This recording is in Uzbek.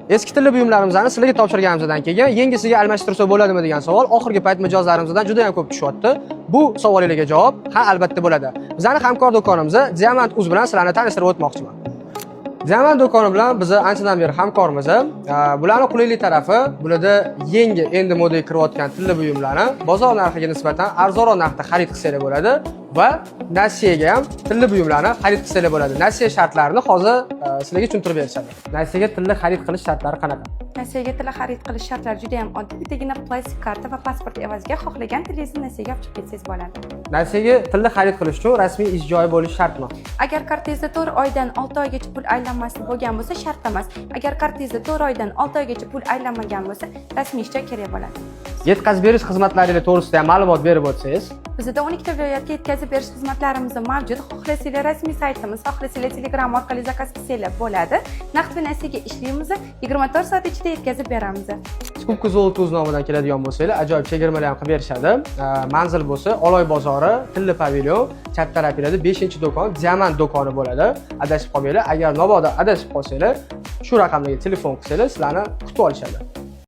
Eski tilla buyumlarimizni sizlarga topshirganimizdan keyin yengisiga almashtirsa bo'ladimi degan savol oxirgi payt mijozlarimizdan juda ham ko'p tushyapti. Bu savolingizga javob ha, albatta bo'ladi. Bizning hamkor do'konimiz Diamant Uz bilan sizlarni tanishtirib o'tmoqchiman. Diamant do'koni bilan biz anchadan beri hamkormiz. Bularning qulaylik tarafi, bularda yangi endi modaga kirayotgan tilla buyumlarni bozor narxiga nisbatan arzonroq narxda xarid qilsangiz bo'ladi va nasiyaga ham tilla buyumlarni xarid qilsangiz bo'ladi. Nasiya shartlarini hozir sizlarga tushuntirib berishadi. Nasiyaga tilla xarid qilish shartlari qanaqa? Nasiyaga tilla xarid qilish shartlari juda ham oddiy. Bittagina plastik karta va pasport evaziga xohlagan tillingizni nasiyaga olib ketsangiz bo'ladi. Nasiyaga tilla xarid qilish uchun rasmiy ish joyi bo'lishi shartmi? Agar kartangizda 4 oydan 6 oygacha pul aylanmasi bo'lgan bo'lsa, shart emas. Agar kartangizda 4 oydan 6 oygacha pul aylanmagan bo'lsa, rasmiy ish joyi kerak bo'ladi. Yetkazib berish xizmatlari to'g'risida ham ma'lumot berib o'tsangiz. Bizda 12 viloyatga yetkazib berish xizmatlarimiz mavjud. Xohlasanglar rasmiy saytimiz, xohlasanglar Telegram orqali zakaz qilsanglar bo'ladi. Naqd va nasiyaga ishlaymiz, 24 soat ichida yetkazib beramiz. Skupka Zolota Uz nomidan keladigan bo'lsanglar, ajoyib chegirmalar ham qilib berishadi. Manzil bo'lsa, Oloy bozori, Tilla pavilyon, chap tarafida 5-do'kon, Diamant do'koni bo'ladi. Adashib qolmanglar. Agar mabodo adashib qolsanglar, shu raqamdagi telefon qilsanglar, sizlarni kutib olishadi.